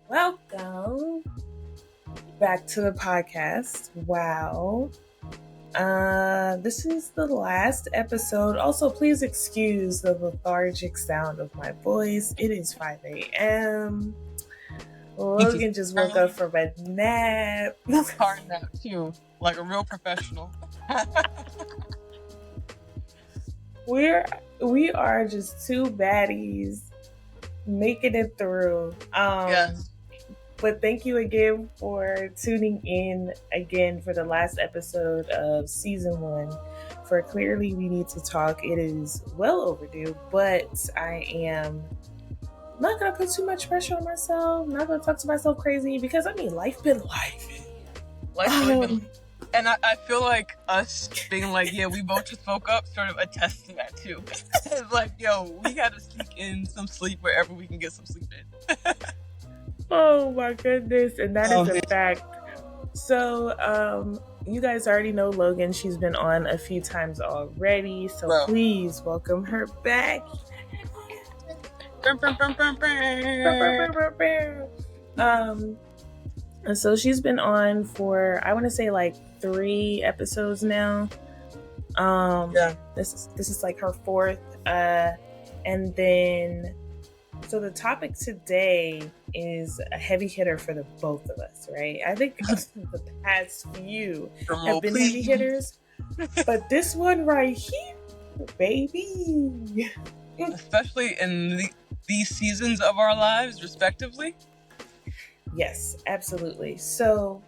Welcome back to the podcast. Wow. This is the last episode. Also, please excuse the lethargic sound of my voice. It is 5 a.m. Logan just woke up from a nap. Hard nap too, like a real professional. We are just two baddies making it through. Yes. But thank you again for tuning in again for the last episode of season 1 for Clearly We Need to Talk. It is well overdue, but I am not going to put too much pressure on myself. Not going to talk to myself crazy because, life been life. And I feel like us being like, yeah, we both just woke up sort of attests to that too. It's like, yo, we got to sneak in some sleep wherever we can get some sleep in. Oh my goodness. And that is a fact. So, you guys already know Logan. She's been on a few times already. So please welcome her back. And so she's been on for, I want to say, like 3 episodes now. This is like her 4th. And then, so the topic today is a heavy hitter for the both of us, right? I think the past few have been heavy hitters, but this one right here, baby. Especially in these seasons of our lives, respectively. Yes, absolutely. So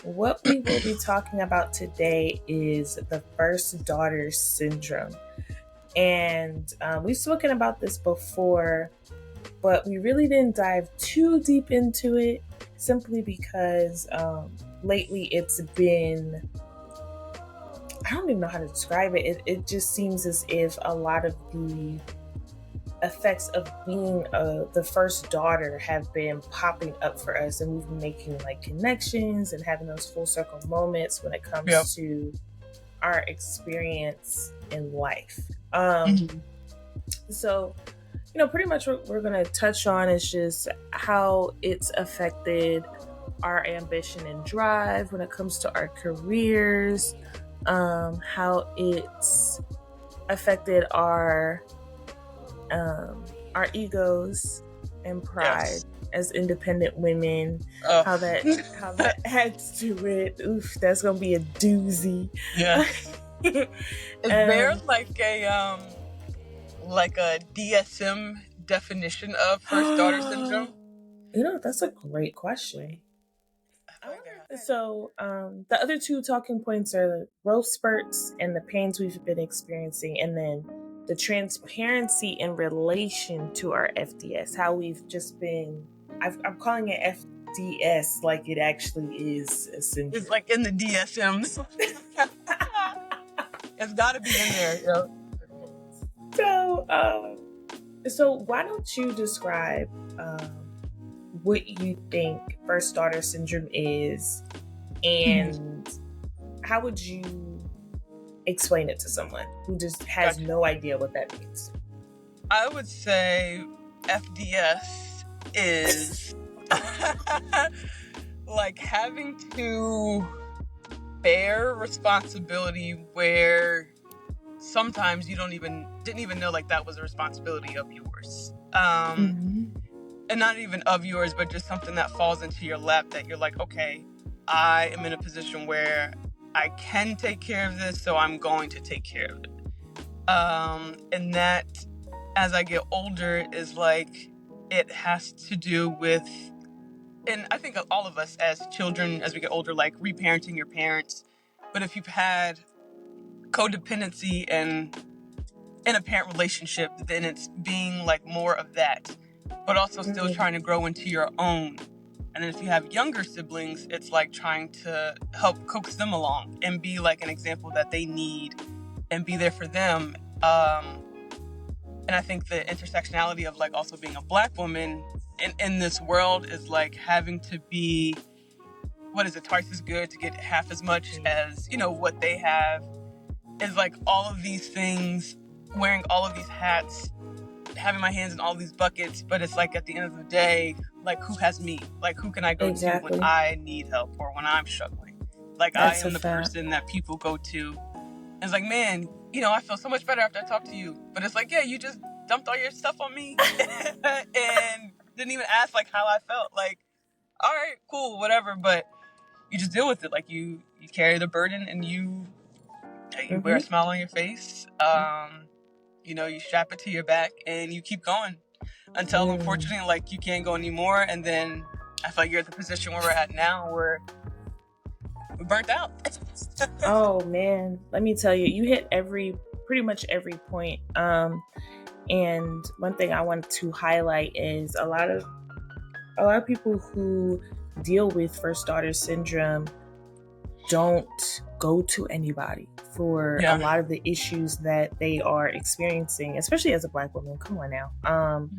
what we will be talking about today is the first daughter syndrome. And we've spoken about this before, but we really didn't dive too deep into it simply because lately it's been, I don't even know how to describe it. It just seems as if a lot of the effects of being the first daughter have been popping up for us, and we've been making like connections and having those full circle moments when it comes to our experience in life. So, pretty much what we're going to touch on is just how it's affected our ambition and drive when it comes to our careers, how it's affected our egos and pride as independent women, how that adds to it. Oof, that's gonna be a doozy. Yeah. Is there like a DSM definition of first daughter syndrome? That's a great question. So the other 2 talking points are growth spurts and the pains we've been experiencing, and then the transparency in relation to our FDS, how we've just been, I'm calling it FDS like it actually is a syndrome. It's like in the DSM. It's got to be in there. Yo. So why don't you describe what you think first daughter syndrome is, and how would you explain it to someone who just has no idea what that means? I would say FDS is like having to bear responsibility where sometimes you didn't even know like that was a responsibility of yours. And not even of yours, but just something that falls into your lap that you're like, okay, I am in a position where I can take care of this, so I'm going to take care of it. And that, as I get older, is like, it has to do with, and I think all of us as children, as we get older, like reparenting your parents. But if you've had codependency and in a parent relationship, then it's being like more of that, but also still trying to grow into your own. And then if you have younger siblings, it's like trying to help coax them along and be like an example that they need and be there for them. And I think the intersectionality of like also being a Black woman in this world is like having to be, twice as good to get half as much as, what they have, is like all of these things, wearing all of these hats, having my hands in all these buckets, but it's like at the end of the day, like who has me? Like who can I go to when I need help or when I'm struggling? Like That's I am the person that people go to. And it's like, man, you know, I feel so much better after I talk to you. But it's like, yeah, you just dumped all your stuff on me and didn't even ask like how I felt. Like, all right, cool, whatever. But you just deal with it. Like you carry the burden and you wear a smile on your face. You know, you strap it to your back and you keep going until unfortunately like you can't go anymore. And then I feel like you're at the position where we're at now where we're burnt out. Oh man, let me tell you, you hit pretty much every point. And one thing I wanted to highlight is a lot of people who deal with first daughter syndrome don't go to anybody for a lot of the issues that they are experiencing, especially as a Black woman. Come on now.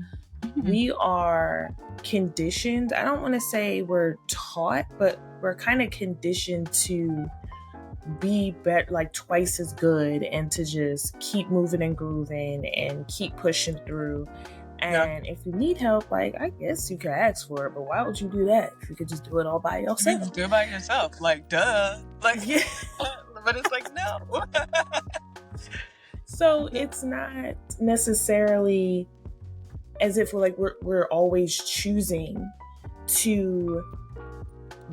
We are conditioned. I don't want to say we're taught, but we're kind of conditioned to be better, like twice as good, and to just keep moving and grooving and keep pushing through. And if you need help, like, I guess you could ask for it, but why would you do that if you could just do it all by yourself? You just do it by yourself, like, duh. Like, yeah. But it's like, no. So it's not necessarily as if we're always choosing to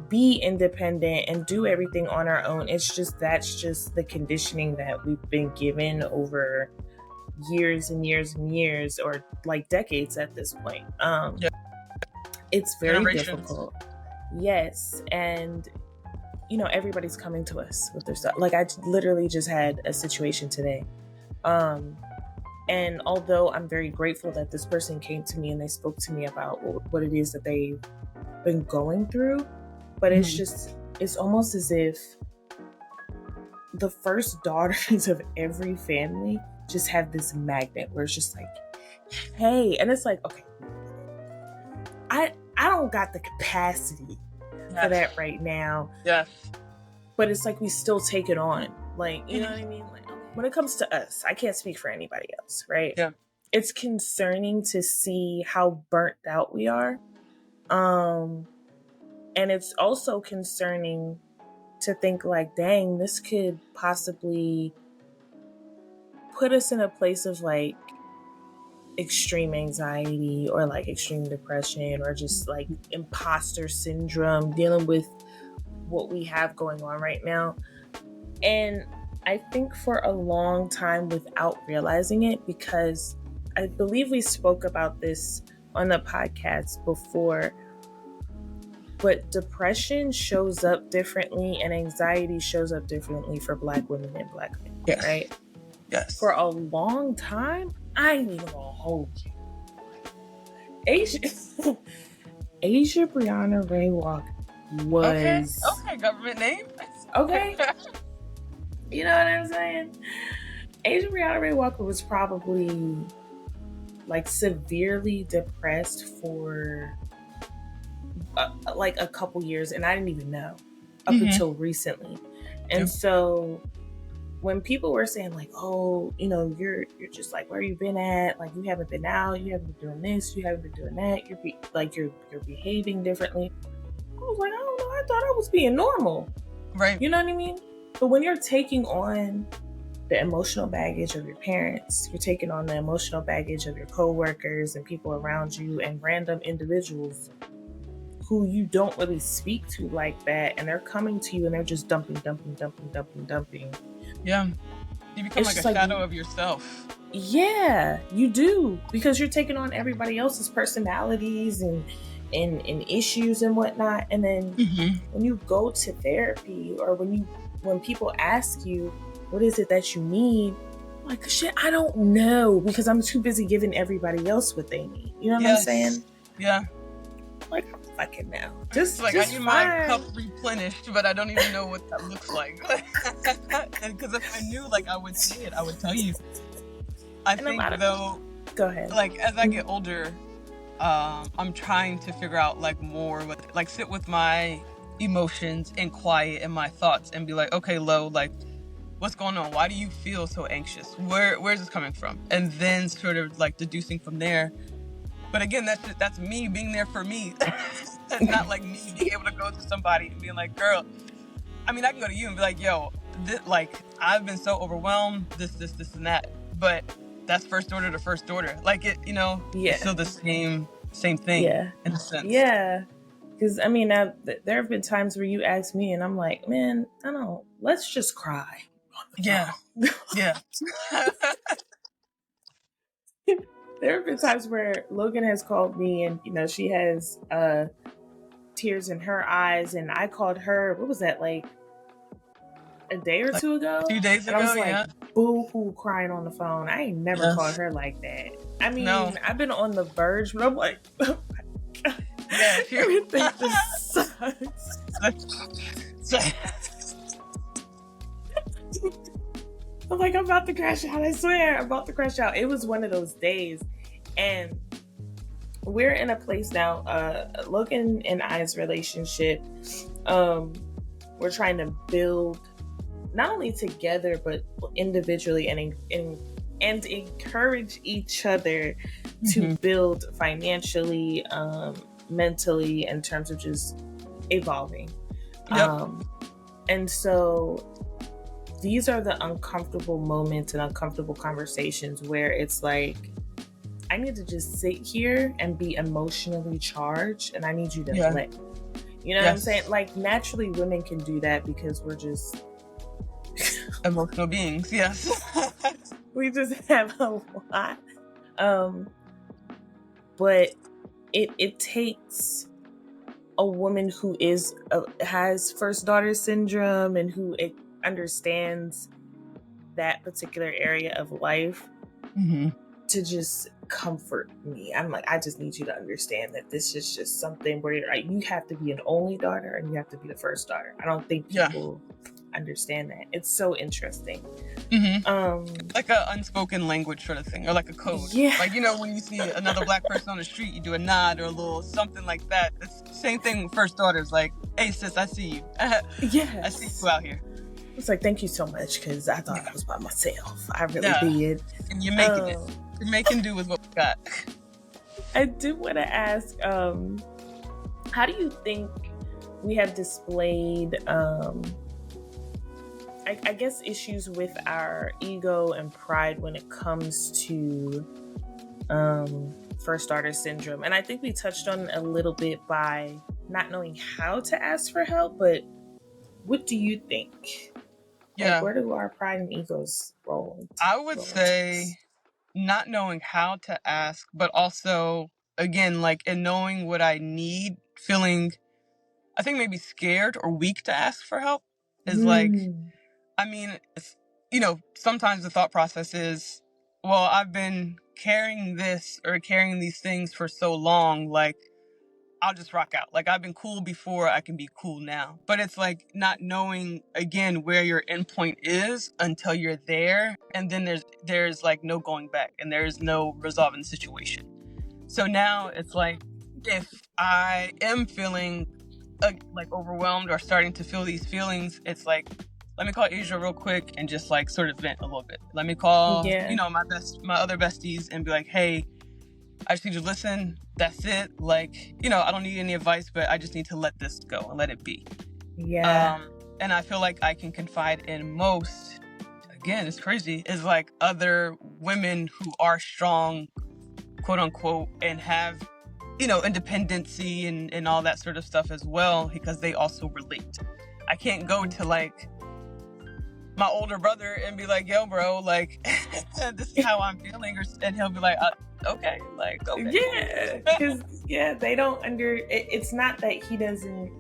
be independent and do everything on our own. It's just that's just the conditioning that we've been given over years and years and years, or like decades at this point. It's very difficult. Yes. And you know, everybody's coming to us with their stuff. Like I literally just had a situation today. And although I'm very grateful that this person came to me and they spoke to me about what it is that they've been going through, but it's almost as if the first daughters of every family just have this magnet where it's just like, hey, and it's like, okay, I don't got the capacity for that right now. Yes. But it's like we still take it on. Like, you know what I mean? Like, when it comes to us, I can't speak for anybody else, right? Yeah. It's concerning to see how burnt out we are. And it's also concerning to think like, dang, this could possibly put us in a place of like extreme anxiety or like extreme depression or just like imposter syndrome, dealing with what we have going on right now. And I think for a long time without realizing it, because I believe we spoke about this on the podcast before, but depression shows up differently and anxiety shows up differently for Black women and Black men, right? Yes. For a long time, I ain't even gonna hold you. Asia Brianna Ray Walker was... Okay, government name. Okay. You know what I'm saying? Asia Brianna Ray Walker was probably like severely depressed for like a couple years, and I didn't even know up until recently. And so when people were saying like, oh, you know, you're just like, where you been at? Like, you haven't been out, you haven't been doing this, you haven't been doing that, you're behaving differently. I was like, I don't know, I thought I was being normal. Right. You know what I mean? But when you're taking on the emotional baggage of your parents, you're taking on the emotional baggage of your coworkers and people around you and random individuals who you don't really speak to like that, and they're coming to you and they're just dumping. Yeah. You become like a shadow of yourself. Yeah, you do. Because you're taking on everybody else's personalities and issues and whatnot. And then when you go to therapy, or when people ask you, what is it that you need? I'm like, shit, I don't know, because I'm too busy giving everybody else what they need. You know what I'm saying? Yeah. Like, I'm fucking now. Just I need my cup replenished, but I don't even know what that looks like. And because if I knew, like, I would see it, I would tell you. I think though, go ahead. Like, as I get older, I'm trying to figure out like more with, like, sit with my emotions and quiet and my thoughts and be like, okay, Lo, like, what's going on? Why do you feel so anxious? Where's this coming from? And then sort of like deducing from there. But again, that's me being there for me. That's not like me being able to go to somebody and being like, girl, I mean, I can go to you and be like, yo, like, I've been so overwhelmed, this, and that. But that's first order to first order. Like, it, you know, it's still the same thing in a sense. Yeah. Because, I mean, there have been times where you ask me and I'm like, man, let's just cry. Yeah. Yeah. There have been times where Logan has called me and, you know, she has tears in her eyes. And I called her, what was that, like a day or two ago? 2 days ago, and I was like, boo-hoo, crying on the phone. I ain't never called her like that. I mean, I've been on the verge, but I'm like, oh my God. Yeah, everything just sucks. I'm like, I'm about to crash out. I swear, I'm about to crash out. It was one of those days. And we're in a place now, Logan and I's relationship, we're trying to build not only together, but individually and encourage each other to build financially, mentally, in terms of just evolving. Yep. And so these are the uncomfortable moments and uncomfortable conversations where it's like, I need to just sit here and be emotionally charged, and I need you to let me. You know what I'm saying? Like, naturally women can do that because we're just emotional beings. Yes. We just have a lot. But it takes a woman who has first daughter syndrome and who understands that particular area of life to just comfort me. I'm like, I just need you to understand that this is just something where you have to be an only daughter and you have to be the first daughter. I don't think people understand that. It's so interesting. Like a unspoken language sort of thing, or like a code. Like, you know, when you see another black person on the street, you do a nod or a little something like that. It's the same thing with first daughters. Like, hey sis, I see you. I see you out here. It's like, thank you so much, because I thought I was by myself. I really did. And you're making it. You're making do with what we got. I do want to ask, how do you think we have displayed, I guess, issues with our ego and pride when it comes to first daughter syndrome? And I think we touched on it a little bit by not knowing how to ask for help, but what do you think? Yeah. Like, where do our pride and egos roll? I would say not knowing how to ask, but also, again, like, in knowing what I need, feeling, I think, maybe scared or weak to ask for help is like, I mean, you know, sometimes the thought process is, well, I've been carrying this or carrying these things for so long, like, I'll just rock out. Like, I've been cool before, I can be cool now. But it's like not knowing, again, where your endpoint is until you're there. And then there's like no going back and there's no resolving the situation. So now it's like, if I am feeling like overwhelmed or starting to feel these feelings, it's like, let me call Asia real quick and just like sort of vent a little bit. Let me call, you know, my other besties and be like, hey, I just need you to listen. That's it. Like, you know, I don't need any advice, but I just need to let this go and let it be. And I feel like I can confide in most, again, it's crazy, is like other women who are strong, quote unquote, and have, you know, independency and all that sort of stuff as well, because they also relate. I can't go to like my older brother and be like, yo, bro, like, this is how I'm feeling. And he'll be like, okay, like, okay. Yeah, because, they don't it's not that he doesn't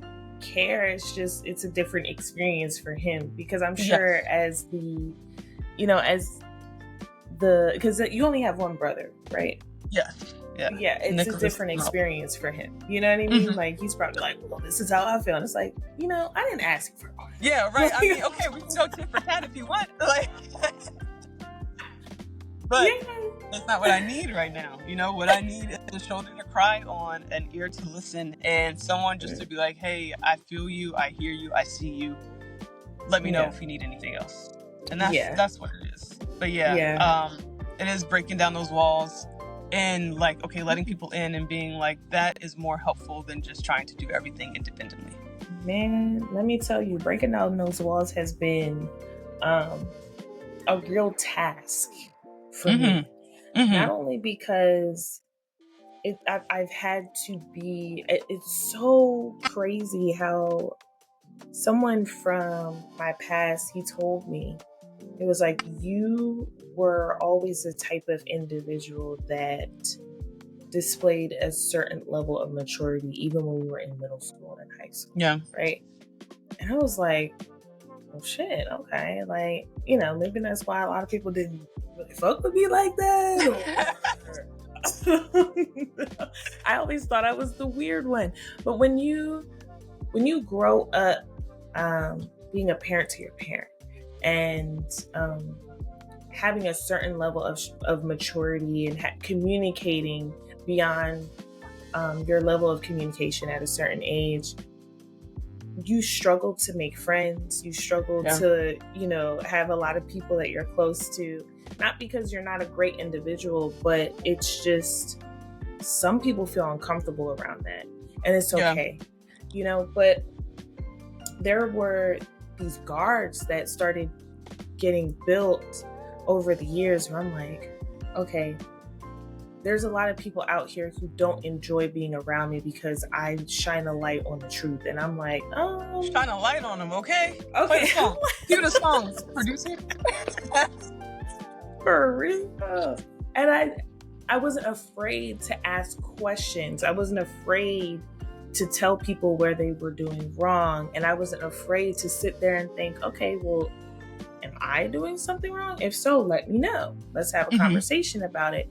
care. It's just, it's a different experience for him. Because I'm sure because you only have one brother, right? Yeah. It's Nicholas, a different experience for him. You know what I mean? Like, he's probably like, well, this is how I feel. And it's like, you know, I didn't ask you for all that. Yeah, right. I mean, okay, we can go tit for tat if you want. Like, but that's not what I need right now. You know, what I need is a shoulder to cry on, an ear to listen, and someone just to be like, hey, I feel you, I hear you, I see you. Let me know if you need anything else. And Yeah. that's what it is. But Yeah. it is breaking down those walls and like, okay, letting people in and being like, that is more helpful than just trying to do everything independently. Man, let me tell you, breaking down those walls has been a real task for me. Not only because I've had to be, it's so crazy how someone from my past, he told me, it was like, you were always the type of individual that displayed a certain level of maturity, even when we were in middle school and high school. Yeah. Right. And I was like, oh shit, okay. Like, you know, maybe that's why a lot of people didn't really fuck with me like that. I always thought I was the weird one. But when you grow up being a parent to your parent and having a certain level of maturity and communicating beyond your level of communication at a certain age, you struggle to make friends. You struggle to, you know, have a lot of people that you're close to. Not because you're not a great individual, but it's just some people feel uncomfortable around that. And it's okay, you know, but there were these guards that started getting built over the years where I'm like, okay, there's a lot of people out here who don't enjoy being around me because I shine a light on the truth. And I'm like, shine a light on them, okay? Okay. Play the song. Cue the song, producer. For real. And I wasn't afraid to ask questions. I wasn't afraid to tell people where they were doing wrong. And I wasn't afraid to sit there and think, okay, well, am I doing something wrong? If so, let me know. Let's have a conversation about it.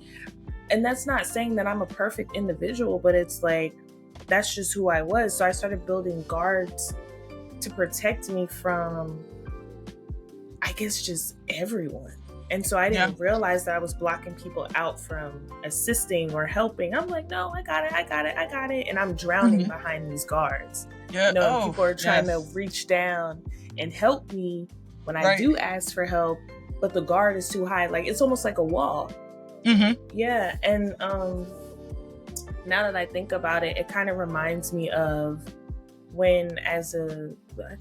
And that's not saying that I'm a perfect individual, but it's like, that's just who I was. So I started building guards to protect me from, I guess, just everyone. And so I didn't realize that I was blocking people out from assisting or helping. I'm like, no, I got it. And I'm drowning behind these guards. Yeah. You know, people are trying to reach down and help me when I do ask for help, but the guard is too high. Like, it's almost like a wall. Yeah. And now that I think about it, it kind of reminds me of when I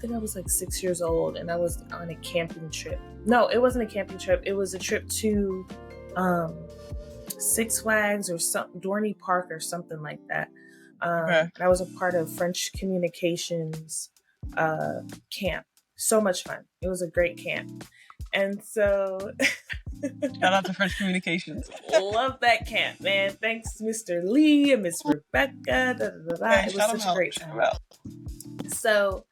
think I was like 6 years old and I was on a camping trip. No, it wasn't a camping trip. It was a trip to Six Flags or Dorney Park or something like that. And I was a part of French communications camp. So much fun. It was a great camp. And so shout out to French communications. Love that camp, man. Thanks, Mr. Lee and Miss Rebecca. It was such a great time. So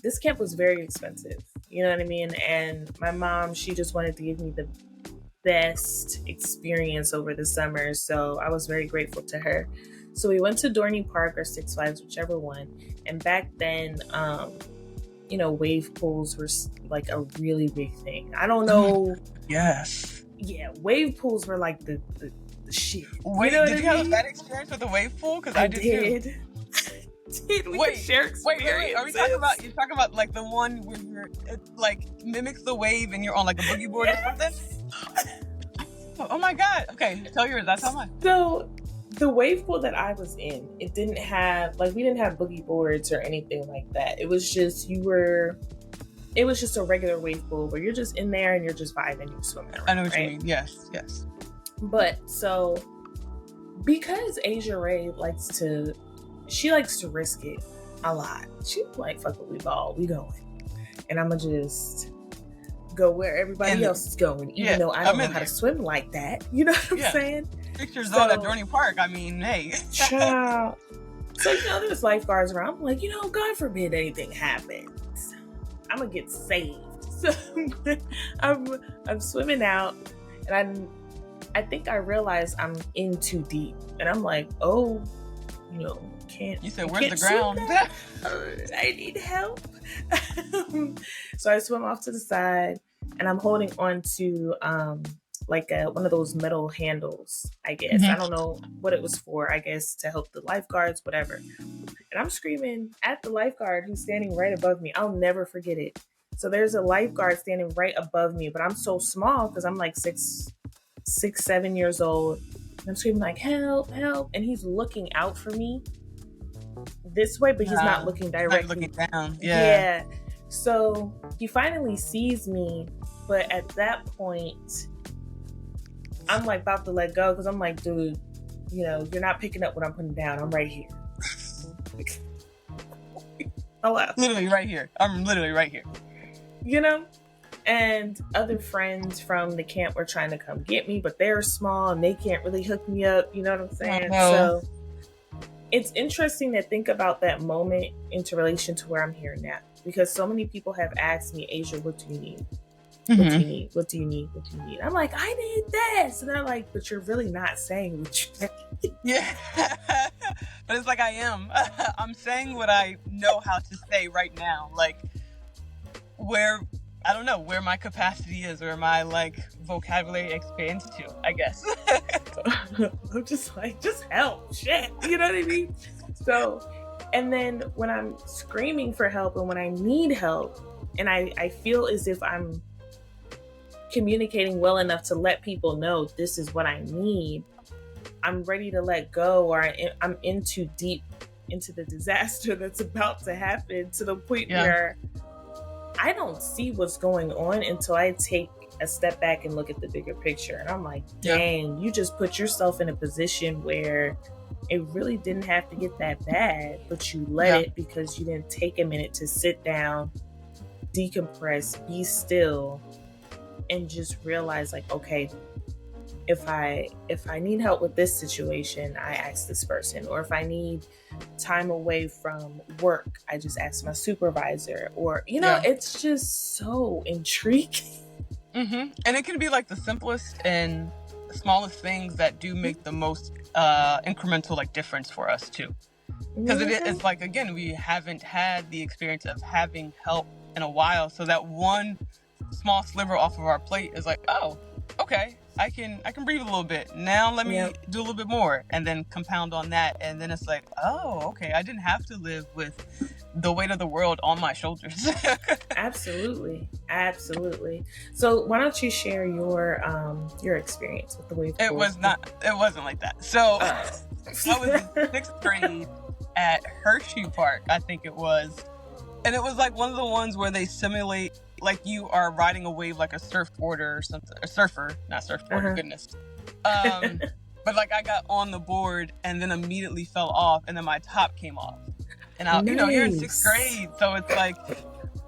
this camp was very expensive. You know what I mean? And my mom, she just wanted to give me the best experience over the summer. So I was very grateful to her. So we went to Dorney Park or Six Flags, whichever one. And back then, you know, wave pools were like a really big thing. I don't know. Yes. Yeah, wave pools were like the shit. Wait, you know did you have a bad experience with the wave pool? Because I did too. Wait, are we talking about, you're talking about like the one where it like mimics the wave and you're on like a boogie board or something? Oh my god. Okay, tell yours. That's how much. So the wave pool that I was in, it didn't have, like, we didn't have boogie boards or anything like that. It was just, it was just a regular wave pool where you're just in there and you're just vibing, you're swimming around. I know what you mean. Yes. But so, because Asia Ray likes to risk it a lot. She's like, fuck it, we going. And I'm gonna just go where everybody else is going, even though I don't know how to swim like that. You know what I'm saying? Pictures on at Dorney Park. I mean, hey. Child. So, you know, there's lifeguards around. I'm like, you know, God forbid anything happens, I'm gonna get saved. So I'm swimming out, and I think I realize I'm in too deep, and I'm like, oh, you know, you said, where's the ground? I need help. So I swim off to the side, and I'm holding on to like one of those metal handles, I guess. I don't know what it was for, I guess to help the lifeguards, whatever. And I'm screaming at the lifeguard who's standing right above me. I'll never forget it. So there's a lifeguard standing right above me, but I'm so small because I'm like 7 years old. And I'm screaming like, help, help. And he's looking out for me this way, but he's not looking It's not directly. looking down. Yeah. Yeah. So he finally sees me, but at that point, I'm like about to let go because I'm like, dude, you're not picking up what I'm putting down. I'm right here. Hello. Literally right here. I'm literally right here. And other friends from the camp were trying to come get me, but they're small and they can't really hook me up. You know what I'm saying? So it's interesting to think about that moment into relation to where I'm here now, because so many people have asked me, Aysha, what do you need? What do you need? What do you need? What do you need? I'm like, I need this. And they're like, but you're really not saying what you need. Yeah. But it's like I am. I'm saying what I know how to say right now. Like, where, I don't know, where my capacity is, or my, like, vocabulary expands to, I guess. I'm just like, just help. Shit. You know what I mean? So, and then when I'm screaming for help and when I need help, and I feel as if I'm communicating well enough to let people know this is what I need, I'm ready to let go, or I'm in too deep into the disaster that's about to happen, to the point where I don't see what's going on until I take a step back and look at the bigger picture. And I'm like, dang, you just put yourself in a position where it really didn't have to get that bad, but you let it because you didn't take a minute to sit down, decompress, be still, and just realize, like, okay, if I need help with this situation, I ask this person. Or if I need time away from work, I just ask my supervisor. Or, it's just so intriguing. Mm-hmm. And it can be like the simplest and smallest things that do make the most incremental, like, difference for us too. Because it's like, again, we haven't had the experience of having help in a while. So that one small sliver off of our plate is like, oh, okay, I can breathe a little bit. Now let me do a little bit more, and then compound on that. And then it's like, oh, okay, I didn't have to live with the weight of the world on my shoulders. Absolutely. So why don't you share your experience with the wave pool? It wasn't like that. So I was in 6th grade at Hershey Park, I think it was. And it was like one of the ones where they simulate like you are riding a wave like a surfboarder or something. A surfer, not surfboard, goodness. But like I got on the board and then immediately fell off, and then my top came off. And you're in 6th grade, so it's like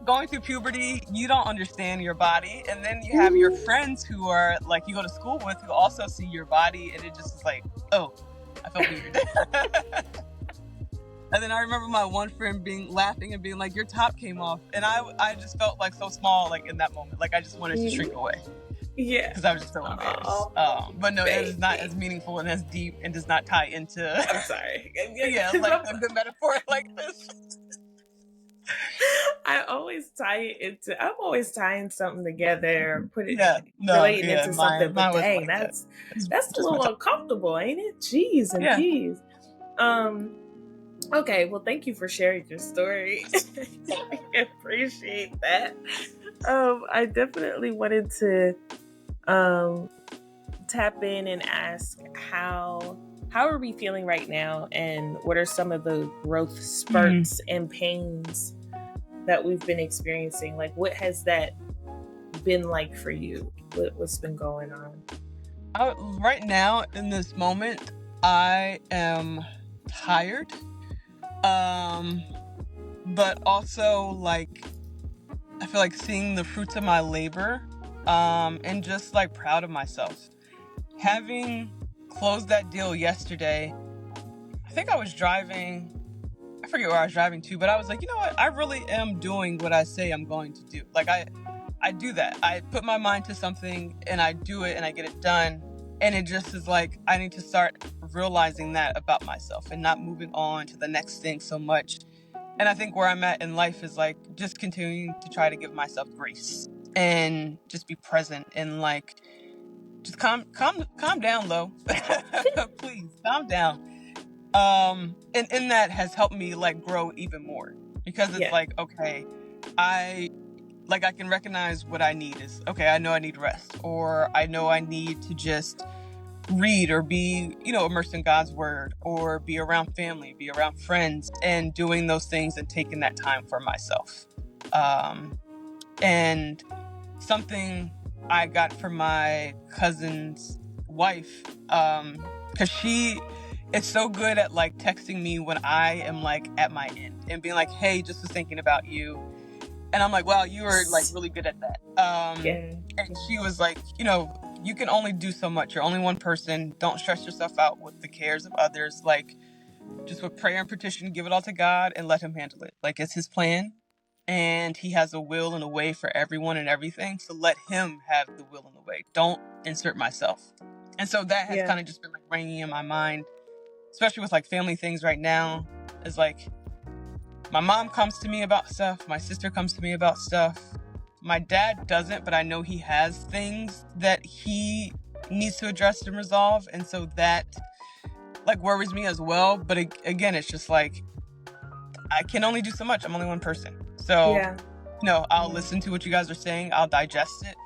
going through puberty, you don't understand your body, and then you have your friends who are like you go to school with who also see your body, and it just is like, oh, I felt weird. And then I remember my one friend laughing and being like, your top came off. And I just felt like so small, like in that moment. Like I just wanted to shrink away. Yeah. Because I was just so embarrassed. But no, it is not as meaningful and as deep and does not tie into. I'm sorry. Like a good metaphor like this. I'm always tying something together, relating it to something. But dang, that's a little uncomfortable, ain't it? Jeez and jeez. Okay, well, thank you for sharing your story. I appreciate that. I definitely wanted to tap in and ask how are we feeling right now, and what are some of the growth spurts and pains that we've been experiencing? Like, what has that been like for you? What's been going on? Right now, in this moment, I am tired. But also, like, I feel like seeing the fruits of my labor, and just like proud of myself. Having closed that deal yesterday, I think I was driving, I forget where I was driving to, but I was like, you know what? I really am doing what I say I'm going to do. Like, I do that. I put my mind to something and I do it and I get it done. And it just is like, I need to start realizing that about myself and not moving on to the next thing so much. And I think where I'm at in life is like just continuing to try to give myself grace and just be present and like just calm down, Lo. Please calm down. And that has helped me like grow even more, because it's like, okay, I like I can recognize what I need is, okay, I know I need rest, or I know I need to just read or be, immersed in God's word, or be around family, be around friends, and doing those things and taking that time for myself. And something I got from my cousin's wife, because it's so good at like texting me when I am like at my end and being like, hey, just was thinking about you. And I'm like, wow, you are like really good at that. And she was like, you can only do so much. You're only one person. Don't stress yourself out with the cares of others. Like, just with prayer and petition, give it all to God and let him handle it. Like, it's his plan. And he has a will and a way for everyone and everything. So let him have the will and the way. Don't insert myself. And so that has kind of just been like ringing in my mind, especially with like family things right now. Is like, my mom comes to me about stuff. My sister comes to me about stuff. My dad doesn't, but I know he has things that he needs to address and resolve. And so that like worries me as well. But again, it's just like, I can only do so much. I'm only one person. So, I'll listen to what you guys are saying. I'll digest it.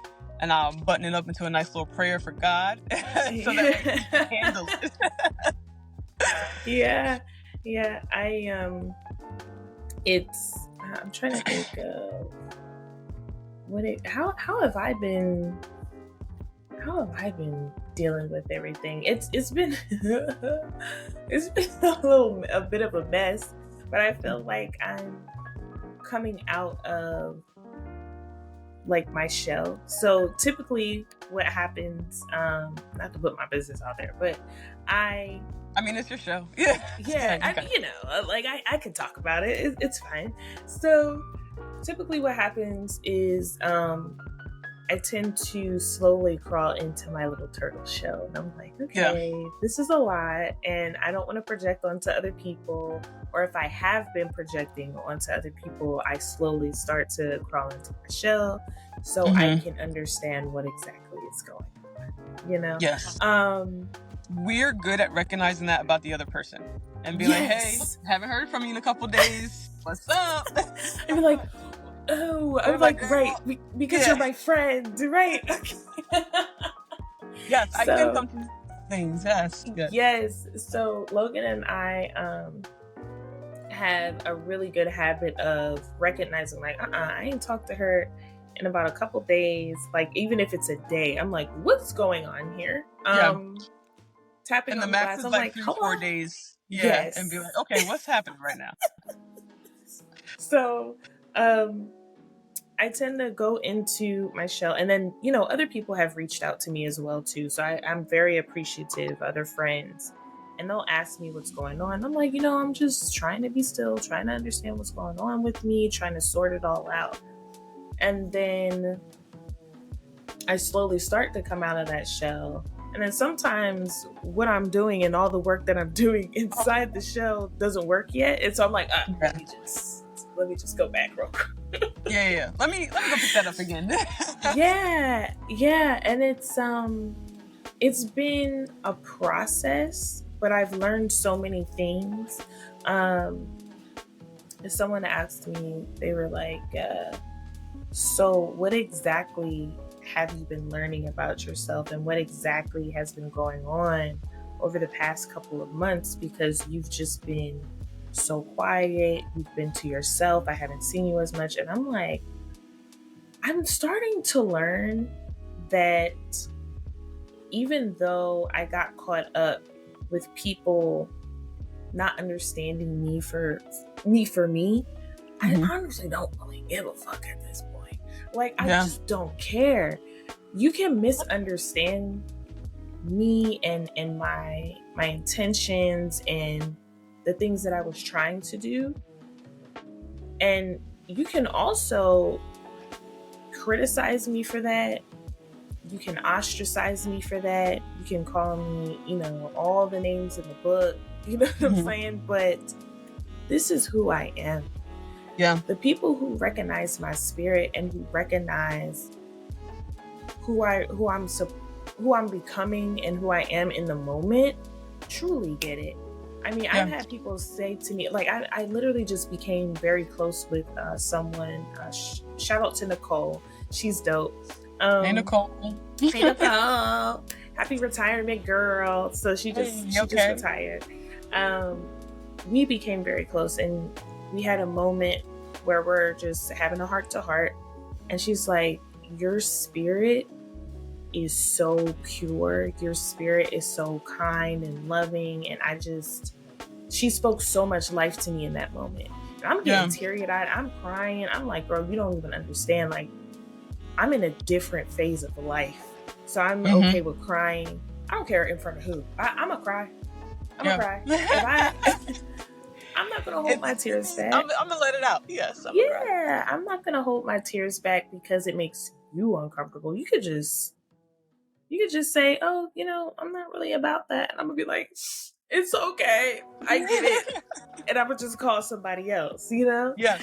And I'll button it up into a nice little prayer for God so that he can handle it. I'm trying to think of how have I been dealing with everything. It's been it's been a bit of a mess, but I feel like I'm coming out of like my shell. So typically what happens, not to put my business out there, but I mean, it's your show. I can talk about it. It's fine. So typically what happens is I tend to slowly crawl into my little turtle shell. And I'm like, okay, this is a lot. And I don't want to project onto other people. Or if I have been projecting onto other people, I slowly start to crawl into my shell so I can understand what exactly is going on, Yes. We're good at recognizing that about the other person and be like, hey, haven't heard from you in a couple days. What's up? And be like, oh, I'm like, right, because you're my friend, right? Okay. Yes, I can come to things. Yes. So Logan and I have a really good habit of recognizing, like, I ain't talked to her in about a couple days. Like, even if it's a day, I'm like, what's going on here? Tapping and on the max glass. is I'm like 3-4 days. Yes. And be like, okay, what's happening right now? So I tend to go into my shell, and then other people have reached out to me as well too, so I'm very appreciative. Other friends, and they'll ask me what's going on. I'm like, I'm just trying to be still, trying to understand what's going on with me, trying to sort it all out. And then I slowly start to come out of that shell. And then sometimes what I'm doing and all the work that I'm doing inside the shell doesn't work yet. And so I'm like, let me just go back real quick. Let me go pick that up again. And it's been a process, but I've learned so many things. Someone asked me, they were like, so what exactly have you been learning about yourself, and what exactly has been going on over the past couple of months? Because you've just been so quiet, you've been to yourself, I haven't seen you as much. And I'm like, I'm starting to learn that even though I got caught up with people not understanding me for me, I honestly don't really give a fuck at this point. Like, I just don't care. You can misunderstand me and my intentions and the things that I was trying to do. And you can also criticize me for that. You can ostracize me for that. You can call me, all the names in the book. You know what I'm saying? But this is who I am. Yeah. The people who recognize my spirit and who recognize who I'm becoming and who I am in the moment truly get it. I mean, I've Yeah. had people say to me, like, I literally just became very close with someone. Shout out to Nicole. She's dope. Hey, Nicole. Hey, Nicole. Happy retirement, girl. So she Hey, just okay. retired. Um, we became very close, and we had a moment where we're just having a heart to heart. And she's like, your spirit is so pure. Your spirit is so kind and loving. And she spoke so much life to me in that moment. And I'm getting teary eyed. I'm crying. I'm like, bro, you don't even understand. Like, I'm in a different phase of life. So I'm okay with crying. I don't care in front of who. I'm going to cry. I'm going to cry. If I'm not going to hold my tears back. I'm going to let it out. Yes. I'm not going to hold my tears back because it makes you uncomfortable. You could just say, oh, I'm not really about that. And I'm going to be like, it's okay. I get it. And I'm going to just call somebody else, Yeah.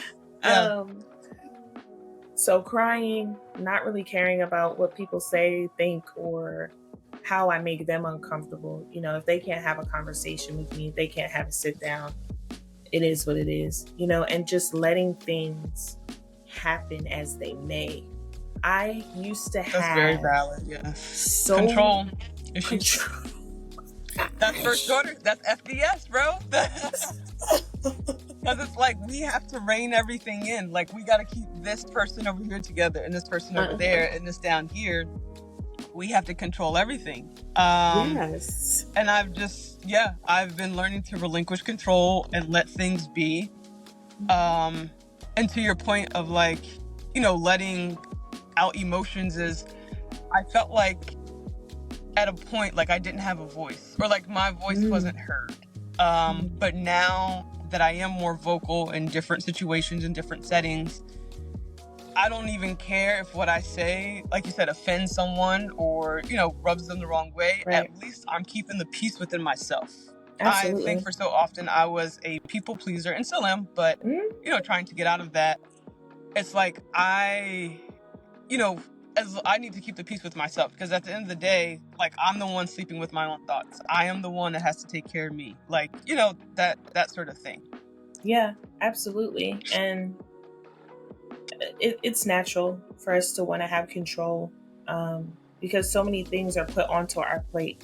So crying, not really caring about what people say, think, or how I make them uncomfortable. If they can't have a conversation with me, if they can't have a sit down, it is what it is, and just letting things happen as they may. I used to have... That's very valid, yeah. Control. That's first daughter. That's FDS, bro. Because it's like we have to rein everything in. Like, we got to keep this person over here together and this person over there and this down here. We have to control everything. Yes. And I've been learning to relinquish control and let things be. And to your point of like, letting out emotions is, I felt like at a point, like I didn't have a voice, or like my voice wasn't heard. But now that I am more vocal in different situations and different settings, I don't even care if what I say, like you said, offends someone or, rubs them the wrong way. Right. At least I'm keeping the peace within myself. Absolutely. I think for so often I was a people pleaser and still am, but, trying to get out of that. It's like as I need to keep the peace with myself, because at the end of the day, like, I'm the one sleeping with my own thoughts. I am the one that has to take care of me. Like, that sort of thing. Yeah, absolutely. And it's natural for us to want to have control, because so many things are put onto our plate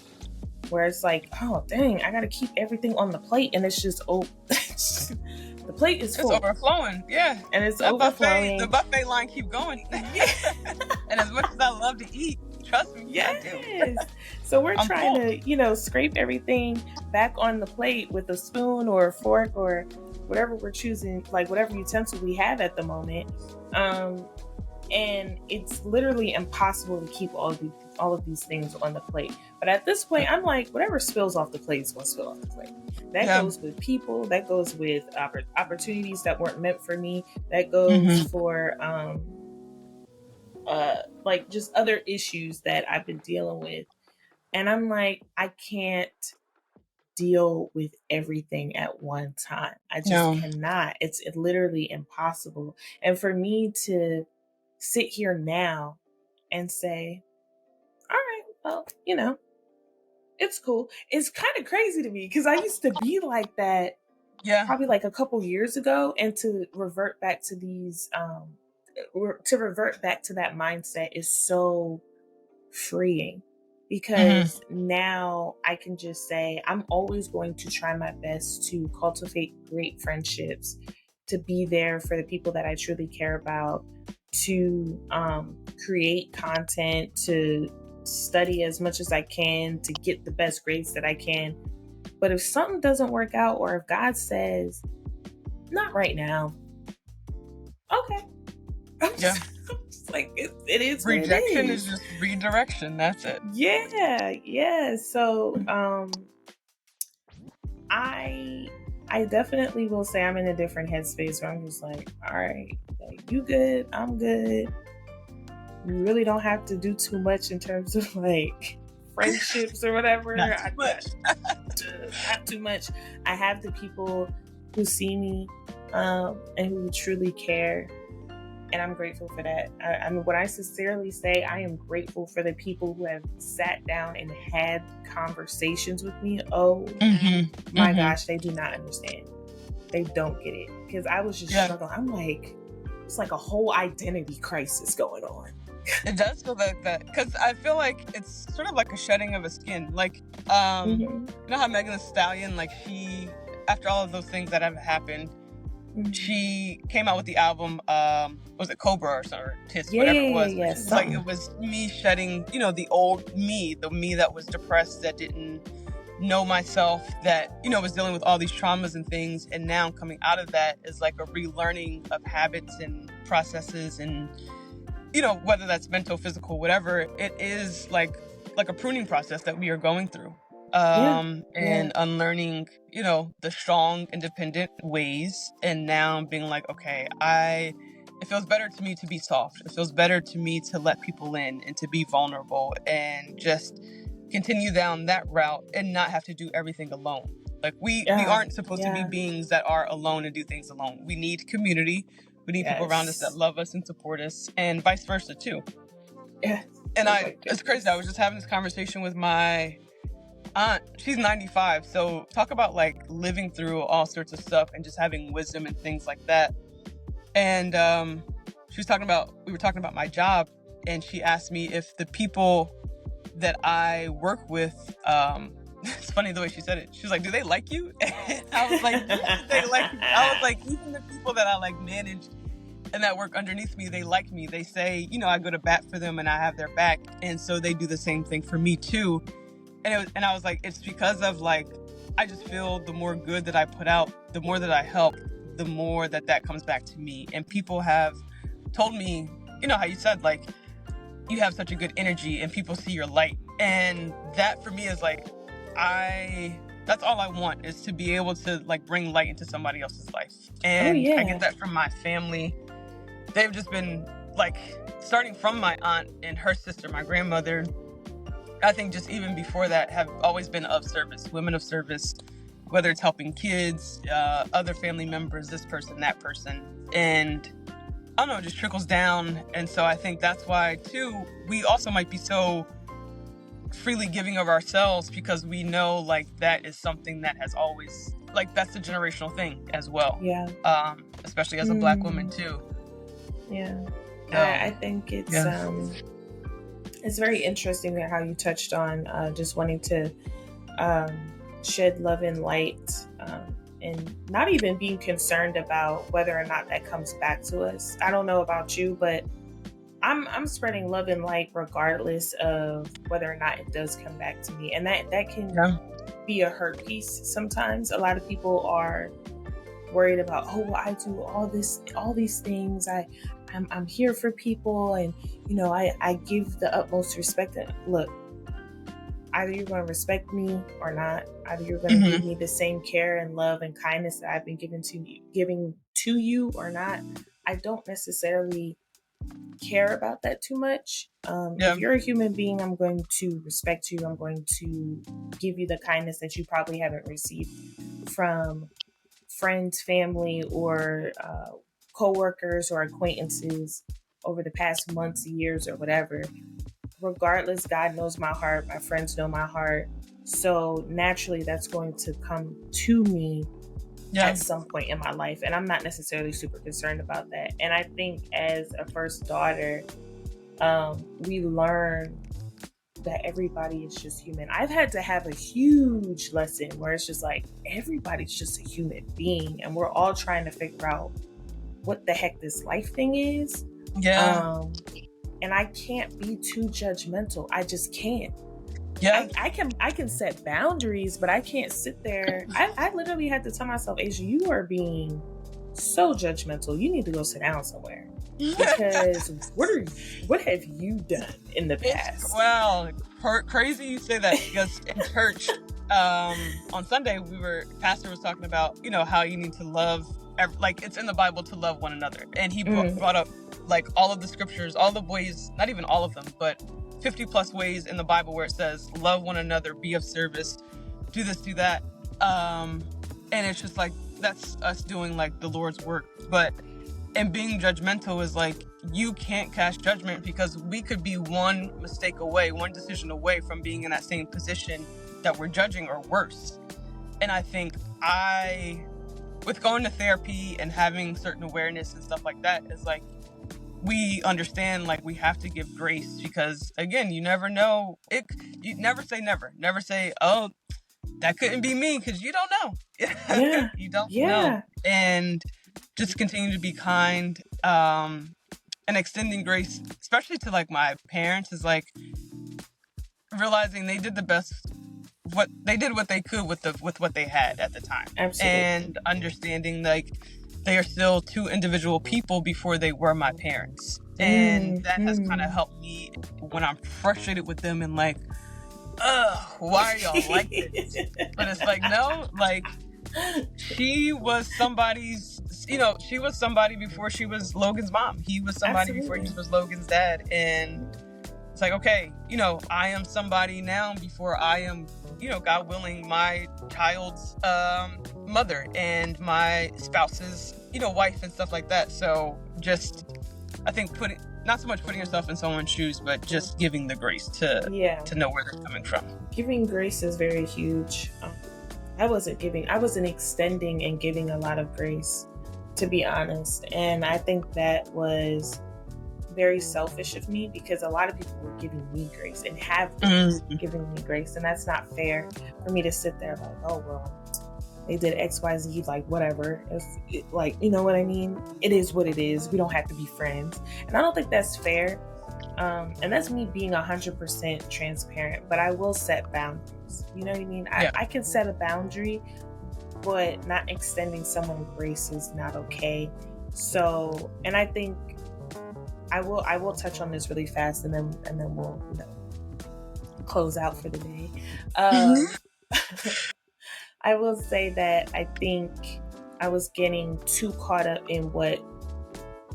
where it's like, oh, dang, I got to keep everything on the plate. And it's just, the plate is full. It's overflowing, yeah. And it's overflowing. The buffet line keep going. And as much as I love to eat, trust me, yes. I do. So we're trying to, scrape everything back on the plate with a spoon or a fork or whatever we're choosing, like whatever utensil we have at the moment. And it's literally impossible to keep all of these things on the plate. But at this point, I'm like, whatever spills off the plate is going to spill off the plate. That goes with people. That goes with opportunities that weren't meant for me. That goes for like just other issues that I've been dealing with. And I'm like, I can't deal with everything at one time. I just cannot. It's literally impossible. And for me to sit here now and say, all right, well, it's cool. It's kind of crazy to me because I used to be like that probably like a couple years ago, and to revert back to these, to revert back to that mindset is so freeing, because now I can just say I'm always going to try my best to cultivate great friendships, to be there for the people that I truly care about, to create content, to study as much as I can, to get the best grades that I can. But if something doesn't work out, or if God says, not right now, okay. Yeah. Like it is. Rejection is just redirection. That's it. Yeah. So I definitely will say I'm in a different headspace where I'm just like, all right, like, you good, I'm good. We really don't have to do too much in terms of like friendships or whatever. Not too much. I have the people who see me and who truly care. And I'm grateful for that. I mean, when I sincerely say I am grateful for the people who have sat down and had conversations with me, oh my gosh, they do not understand. They don't get it. Because I was just struggling. I'm like, it's like a whole identity crisis going on. It does feel like that, because I feel like it's sort of like a shedding of a skin. Like, you know how Megan Thee Stallion, like, she, after all of those things that have happened, she came out with the album, was it Cobra or something, or Tis, whatever it was. Yeah, like, it was me shedding, you know, the old me, the me that was depressed, that didn't know myself, that, you know, was dealing with all these traumas and things. And now coming out of that is like a relearning of habits and processes, and, you know, whether that's mental, physical, whatever, it is like a pruning process that we are going through. And unlearning, you know, the strong, independent ways, and now being like, okay, it feels better to me to be soft. It feels better to me to let people in and to be vulnerable and just continue down that route and not have to do everything alone. Like, we aren't supposed to be beings that are alone and do things alone. We need community. We need people around us that love us and support us, and vice versa too. Yeah. And it's crazy. I was just having this conversation with my aunt. She's 95. So talk about like living through all sorts of stuff and just having wisdom and things like that. And we were talking about my job, and she asked me if the people that I work with, it's funny the way she said it. She was like, do they like you? And I was like, yes, they like me. I was like, even the people that I like manage and that work underneath me, they like me. They say, you know, I go to bat for them and I have their back. And so they do the same thing for me too. And I was like, it's because of like, I just feel the more good that I put out, the more that I help, the more that comes back to me. And people have told me, you know how you said, like, you have such a good energy and people see your light. And that for me is like, that's all I want, is to be able to like bring light into somebody else's life. And I get that from my family. They've just been like, starting from my aunt and her sister, my grandmother, I think just even before that, have always been of service, women of service, whether it's helping kids, other family members, this person, that person. And I don't know, it just trickles down. And so I think that's why too, we also might be so freely giving of ourselves, because we know like that is something that has always, like, that's a generational thing as well. Yeah. Especially as a Black woman too. Yeah. I think it's very interesting how you touched on just wanting to shed love and light, and not even being concerned about whether or not that comes back to us. I don't know about you, but I'm spreading love and light regardless of whether or not it does come back to me. And that can be a hurt piece sometimes. A lot of people are worried about, oh, I do all these things. I'm here for people, and you know, I give the utmost respect. And look, either you're going to respect me or not. Either you're going to give me the same care and love and kindness that I've been giving to you or not. I don't necessarily care about that too much. If you're a human being, I'm going to respect you. I'm going to give you the kindness that you probably haven't received from friends, family, or co-workers or acquaintances over the past months, years, or whatever. Regardless, God knows my heart. My friends know my heart. So naturally, that's going to come to me at some point in my life. And I'm not necessarily super concerned about that. And I think as a first daughter, we learn that everybody is just human. I've had to have a huge lesson where it's just like, everybody's just a human being, and we're all trying to figure out what the heck this life thing is. And I can't be too judgmental. I just can't. I can set boundaries, but I can't sit there. I literally had to tell myself, Aysha, you are being so judgmental. You need to go sit down somewhere. Because what have you done in the past? Crazy you say that, because in church on Sunday, pastor was talking about, you know, how you need to love, like, it's in the Bible to love one another. And he brought up like all of the scriptures, all the ways, not even all of them, but 50 plus ways in the Bible where it says love one another, be of service, do this, do that. And it's just like, that's us doing like the Lord's work. But And being judgmental is like, you can't cast judgment because we could be one mistake away, one decision away from being in that same position that we're judging or worse. And I think with going to therapy and having certain awareness and stuff like that, is like, we understand, like, we have to give grace because, again, you never know. You never say never. Never say, oh, that couldn't be me, because you don't know. Yeah. You don't Yeah. know. And just continue to be kind, and extending grace, especially to like my parents, is like realizing they did the best. They did what they could with what they had at the time. Absolutely. And understanding, like, they are still two individual people before they were my parents. And that has kind of helped me when I'm frustrated with them and like, why are y'all like this? But it's like, no, like, she was somebody's, she was somebody before she was Logan's mom. He was somebody before he was Logan's dad. And it's like, okay, I am somebody now before I am, God willing, my child's mother and my spouse's, wife and stuff like that. So just, I think not so much putting yourself in someone's shoes, but just giving the grace to know where they're coming from. Giving grace is very huge. I wasn't extending and giving a lot of grace, to be honest. And I think that was very selfish of me because a lot of people were giving me grace and have been giving me grace. And that's not fair for me to sit there like, oh, well, they did X, Y, Z, like whatever. Like, you know what I mean? It is what it is. We don't have to be friends. And I don't think that's fair. And that's me being 100% transparent, but I will set boundaries. You know what I mean? I can set a boundary, but not extending someone grace is not okay. So, and I think I will touch on this really fast, and then we'll close out for the day. I will say that I think I was getting too caught up in what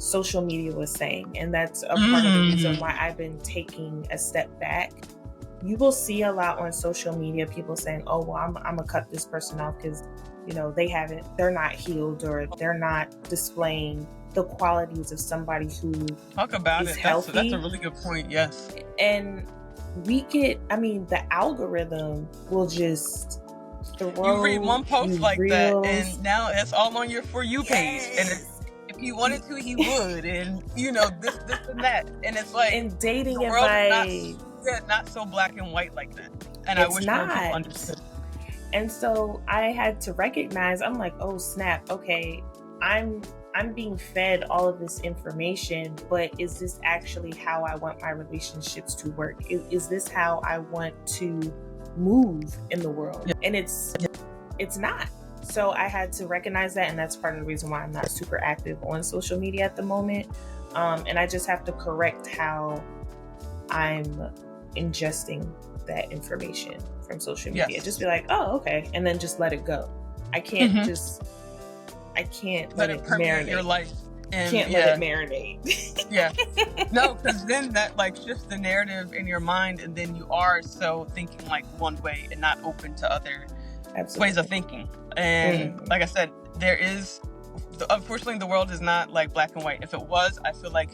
social media was saying, and that's a part of the reason why I've been taking a step back. You will see a lot on social media people saying, oh, well, I'm gonna cut this person off because they're not healed, or they're not displaying the qualities of somebody who talk about is it. Healthy. That's a really good point. Yes. And the algorithm will just throw you read one post like reels. That, and now it's all on your For You page. And if he wanted to, he would. And this and that. And it's like, and dating the world advice. not so black and white like that. And I wish more people understood. And so I had to recognize, I'm like, oh snap, okay, I'm being fed all of this information, but is this actually how I want my relationships to work? Is this how I want to move in the world? Yeah. And it's not. So I had to recognize that, and that's part of the reason why I'm not super active on social media at the moment. And I just have to correct how I'm ingesting that information from social media. Yes. Just be like, oh, okay, and then just let it go. I can't let it permeate marinate. Your life. And Can't let it marinate. Yeah. No, because then that like shifts the narrative in your mind, and then you are so thinking like one way and not open to other ways of thinking. And like I said, unfortunately, the world is not like black and white. If it was, I feel like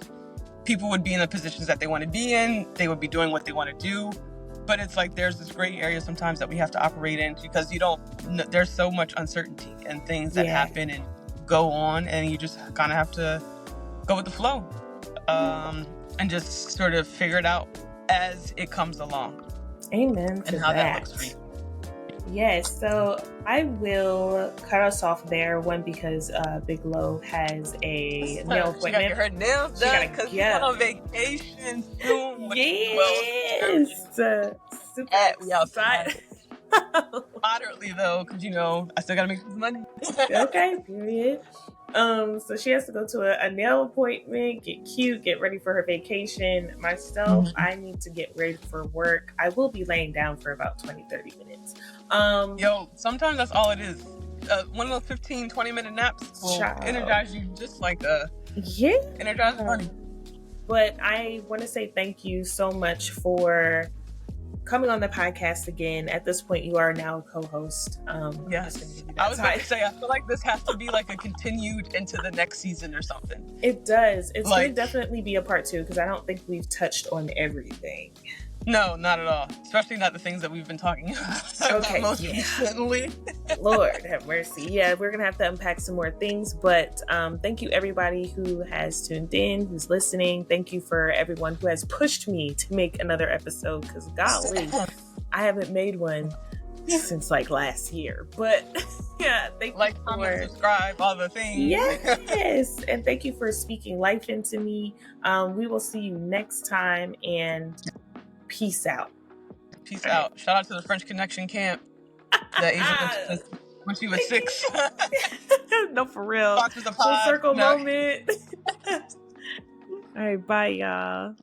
people would be in the positions that they want to be in. They would be doing what they want to do. But it's like there's this gray area sometimes that we have to operate in, because there's so much uncertainty and things that happen and go on, and you just kind of have to go with the flow, and just sort of figure it out as it comes along. Amen to and how that. looks for you. Yes, so I will cut us off there, because Big Lo has a nail appointment. She got to get her nails done because she's on vacation soon. Yes, super outside. Moderately though, because I still gotta make some money. Okay, period. So she has to go to a nail appointment, get cute, get ready for her vacation. Myself, I need to get ready for work. I will be laying down for about 20-30 minutes. Sometimes that's all it is. One of those 15-20 minute naps will energize you just like Energizer Bunny. But I want to say thank you so much for coming on the podcast again. At this point, you are now a co-host. Yes. I was going to say, I feel like this has to be like a continued into the next season or something. It does. It's going to definitely be a part 2 because I don't think we've touched on everything. No, not at all. Especially not the things that we've been talking about most recently. Lord have mercy. Yeah, we're going to have to unpack some more things. But thank you, everybody who has tuned in, who's listening. Thank you for everyone who has pushed me to make another episode because, golly, I haven't made one since like last year. But yeah, thank you like, comment, subscribe, all the things. Yes. And thank you for speaking life into me. We will see you next time, and peace out. Peace out. Shout out to the French Connection camp that Asia went to when she was 6. No, for real. Full circle moment. All right, bye, y'all.